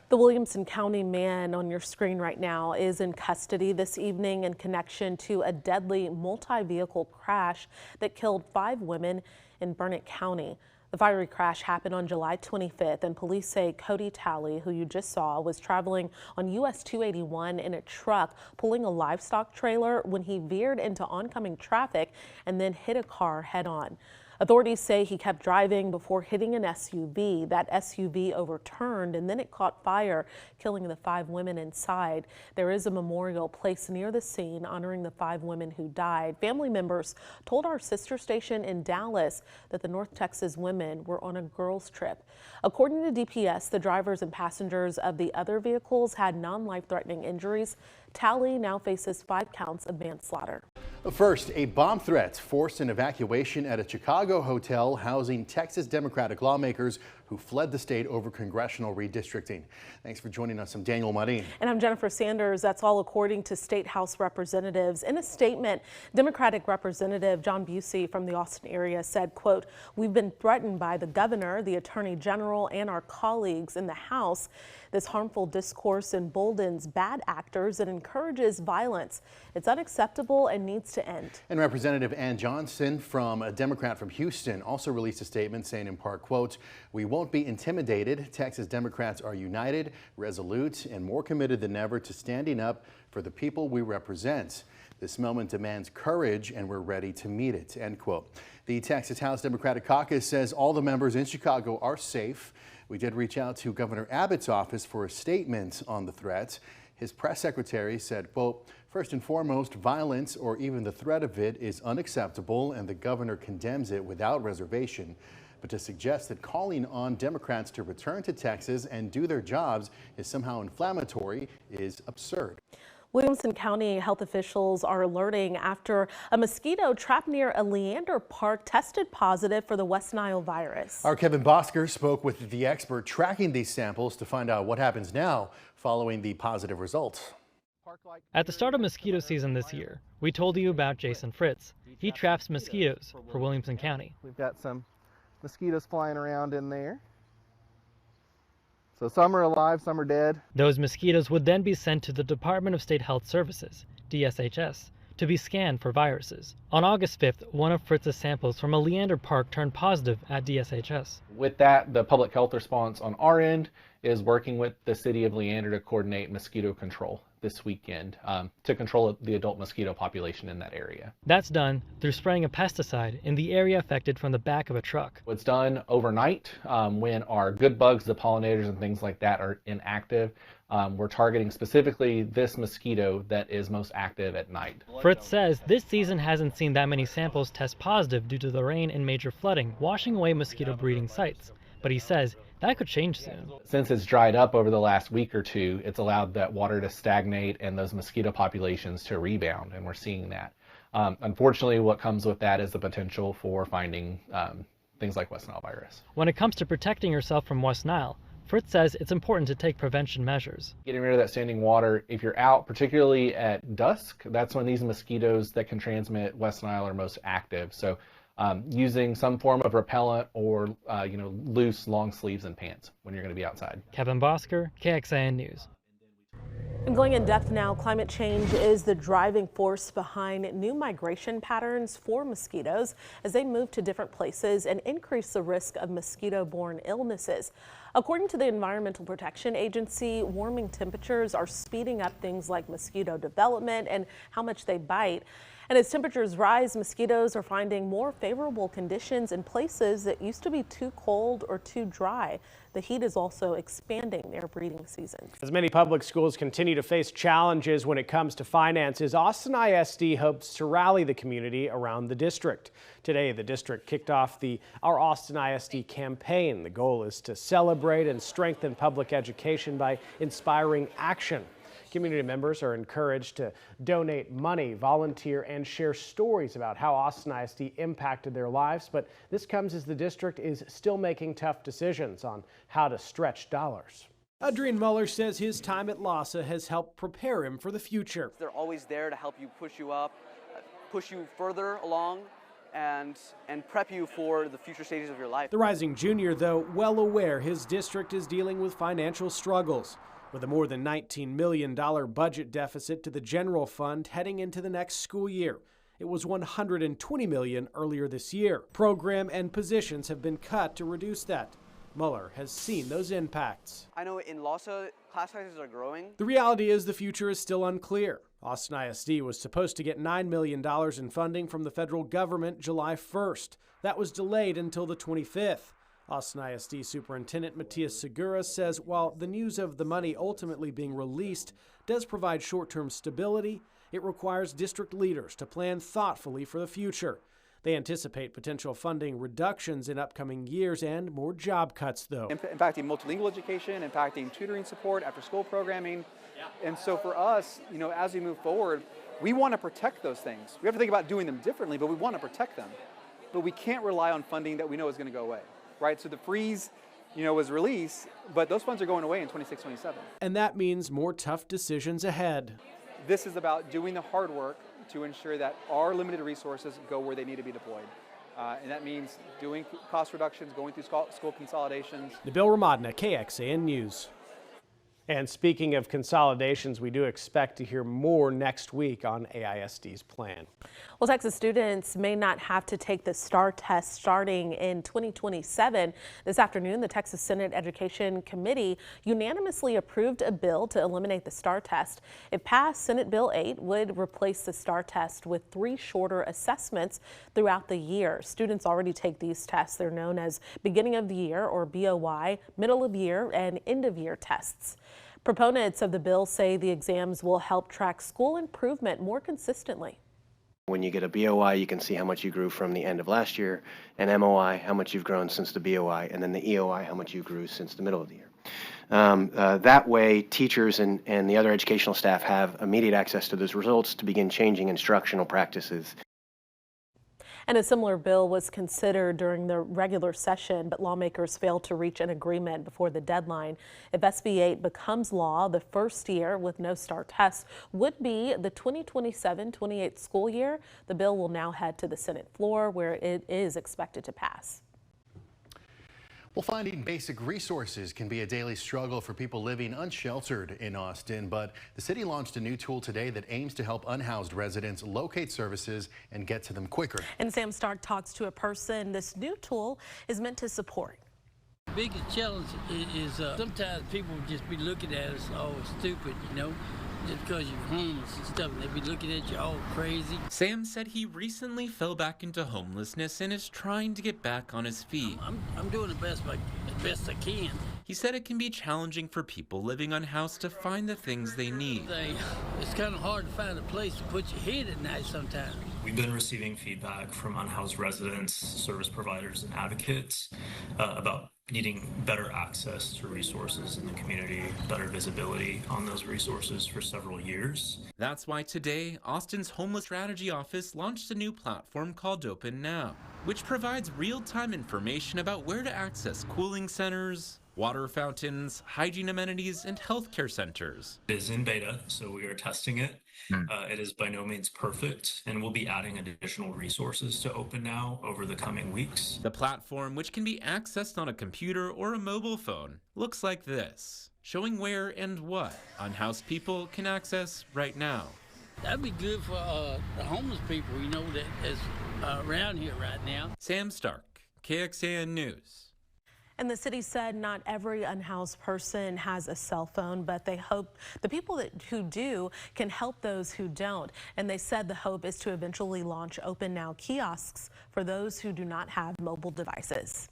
The Williamson County man on your screen right now is in custody this evening in connection to a deadly multi-vehicle crash that killed 5 women in Burnet County. The fiery crash happened on July 25th, and police say Cody Talley, who you just saw, was traveling on US 281 in a truck pulling a livestock trailer when he veered into oncoming traffic and then hit a car head-on. Authorities say he kept driving before hitting an SUV. That SUV overturned and then it caught fire, killing the 5 women inside. There is a memorial placed near the scene honoring the 5 women who died. Family members told our sister station in Dallas that the North Texas women were on a girls' trip. According to DPS, the drivers and passengers of the other vehicles had non-life-threatening injuries. Talley now faces 5 counts of manslaughter. First, a bomb threat forced an evacuation at a Chicago hotel housing Texas Democratic lawmakers who fled the state over congressional redistricting. Thanks for joining us. I'm Daniel Marin. And I'm Jennifer Sanders. That's all according to State House representatives. In a statement, Democratic Representative John Busey from the Austin area said, quote, "We've been threatened by the governor, the attorney general, and our colleagues in the House. This harmful discourse emboldens bad actors and encourages violence. It's unacceptable and needs to end." And Representative Ann Johnson, from a Democrat from Houston, also released a statement saying in part, quote, "We won't be intimidated. Texas Democrats are united, resolute, and more committed than ever to standing up for the people we represent. This moment demands courage, and we're ready to meet it," end quote. The Texas House Democratic Caucus says all the members in Chicago are safe. We did reach out to Governor Abbott's office for a statement on the threat. His press secretary said, quote, "First and foremost, violence or even the threat of it is unacceptable, and the governor condemns it without reservation. But to suggest that calling on Democrats to return to Texas and do their jobs is somehow inflammatory is absurd." Williamson County health officials are alerting after a mosquito trapped near a Leander Park tested positive for the West Nile virus. Our Kevin Bosker spoke with the expert tracking these samples to find out what happens now following the positive results. At the start of mosquito season this year, we told you about Jason Fritz. He traps mosquitoes for Williamson County. We've got some mosquitoes flying around in there. So some are alive, some are dead. Those mosquitoes would then be sent to the Department of State Health Services, DSHS, to be scanned for viruses. On August 5th, one of Fritz's samples from a Leander Park turned positive at DSHS. With that, the public health response on our end is working with the city of Leander to coordinate mosquito control this weekend to control the adult mosquito population in that area. That's done through spraying a pesticide in the area affected from the back of a truck. It's done overnight when our good bugs, the pollinators and things like that are inactive. We're targeting specifically this mosquito that is most active at night. Fritz says this season hasn't seen that many samples test positive due to the rain and major flooding washing away mosquito breeding sites. But he says that could change soon. Since it's dried up over the last week or two, it's allowed that water to stagnate and those mosquito populations to rebound, and we're seeing that. Unfortunately, what comes with that is the potential for finding things like West Nile virus. When it comes to protecting yourself from West Nile, Fritz says it's important to take prevention measures. Getting rid of that standing water, if you're out, particularly at dusk, that's when these mosquitoes that can transmit West Nile are most active. So using some form of repellent or loose long sleeves and pants when you're going to be outside. Kevin Bosker, KXAN News. And going in depth now, climate change is the driving force behind new migration patterns for mosquitoes as they move to different places and increase the risk of mosquito-borne illnesses. According to the Environmental Protection Agency, warming temperatures are speeding up things like mosquito development and how much they bite. And as temperatures rise, mosquitoes are finding more favorable conditions in places that used to be too cold or too dry. The heat is also expanding their breeding seasons. As many public schools continue to face challenges when it comes to finances, Austin ISD hopes to rally the community around the district. Today, the district kicked off the Our Austin ISD campaign. The goal is to celebrate and strengthen public education by inspiring action. Community members are encouraged to donate money, volunteer, and share stories about how Austin ISD impacted their lives. But this comes as the district is still making tough decisions on how to stretch dollars. Adrian Muller says his time at LASA has helped prepare him for the future. They're always there to help you push you up, push you further along, and prep you for the future stages of your life. The rising junior, though, well aware his district is dealing with financial struggles, with a more than $19 million budget deficit to the general fund heading into the next school year. It was $120 million earlier this year. Program and positions have been cut to reduce that. Mueller has seen those impacts. I know in LASA, class sizes are growing. The reality is the future is still unclear. Austin ISD was supposed to get $9 million in funding from the federal government July 1st. That was delayed until the 25th. Austin ISD Superintendent Matias Segura says while the news of the money ultimately being released does provide short-term stability, it requires district leaders to plan thoughtfully for the future. They anticipate potential funding reductions in upcoming years and more job cuts, though. Impacting multilingual education, impacting tutoring support, after-school programming. And so for us, as we move forward, we want to protect those things. We have to think about doing them differently, but we want to protect them. But we can't rely on funding that we know is going to go away, right? So the freeze, was released, but those funds are going away in 26, 27. And that means more tough decisions ahead. This is about doing the hard work to ensure that our limited resources go where they need to be deployed. And that means doing cost reductions, going through school consolidations. Nabil Ramadna, KXAN News. And speaking of consolidations, we do expect to hear more next week on AISD's plan. Well, Texas students may not have to take the STAAR test starting in 2027. This afternoon, the Texas Senate Education Committee unanimously approved a bill to eliminate the STAAR test. If passed, Senate Bill 8 would replace the STAAR test with 3 shorter assessments throughout the year. Students already take these tests. They're known as beginning of the year or BOY, middle of year, and end of year tests. Proponents of the bill say the exams will help track school improvement more consistently. When you get a BOY, you can see how much you grew from the end of last year, and MOI, how much you've grown since the BOI, and then the EOI, how much you grew since the middle of the year. That way, teachers and the other educational staff have immediate access to those results to begin changing instructional practices. And a similar bill was considered during the regular session, but lawmakers failed to reach an agreement before the deadline. If SB 8 becomes law, the first year with no STAAR tests would be the 2027-28 school year. The bill will now head to the Senate floor, where it is expected to pass. Well, finding basic resources can be a daily struggle for people living unsheltered in Austin, but the city launched a new tool today that aims to help unhoused residents locate services and get to them quicker. And Sam Stark talks to a person this new tool is meant to support. The biggest challenge is sometimes people just be looking at us all stupid, just because you're homeless and stuff, and they be looking at you all crazy. Sam said he recently fell back into homelessness and is trying to get back on his feet. I'm doing the best I can. He said it can be challenging for people living unhoused to find the things they need. It's kind of hard to find a place to put your head at night sometimes. We've been receiving feedback from unhoused residents, service providers, and advocates about needing better access to resources in the community, better visibility on those resources for several years. That's why today, Austin's Homeless Strategy Office launched a new platform called Open Now, which provides real-time information about where to access cooling centers, water fountains, hygiene amenities, and healthcare centers. It is in beta, so we are testing it. It is by no means perfect, and we'll be adding additional resources to Open Now over the coming weeks. The platform, which can be accessed on a computer or a mobile phone, looks like this, showing where and what unhoused people can access right now. That'd be good for the homeless people, that is around here right now. Sam Stark, KXAN News. And the city said not every unhoused person has a cell phone, but they hope the people who do can help those who don't. And they said the hope is to eventually launch Open Now kiosks for those who do not have mobile devices.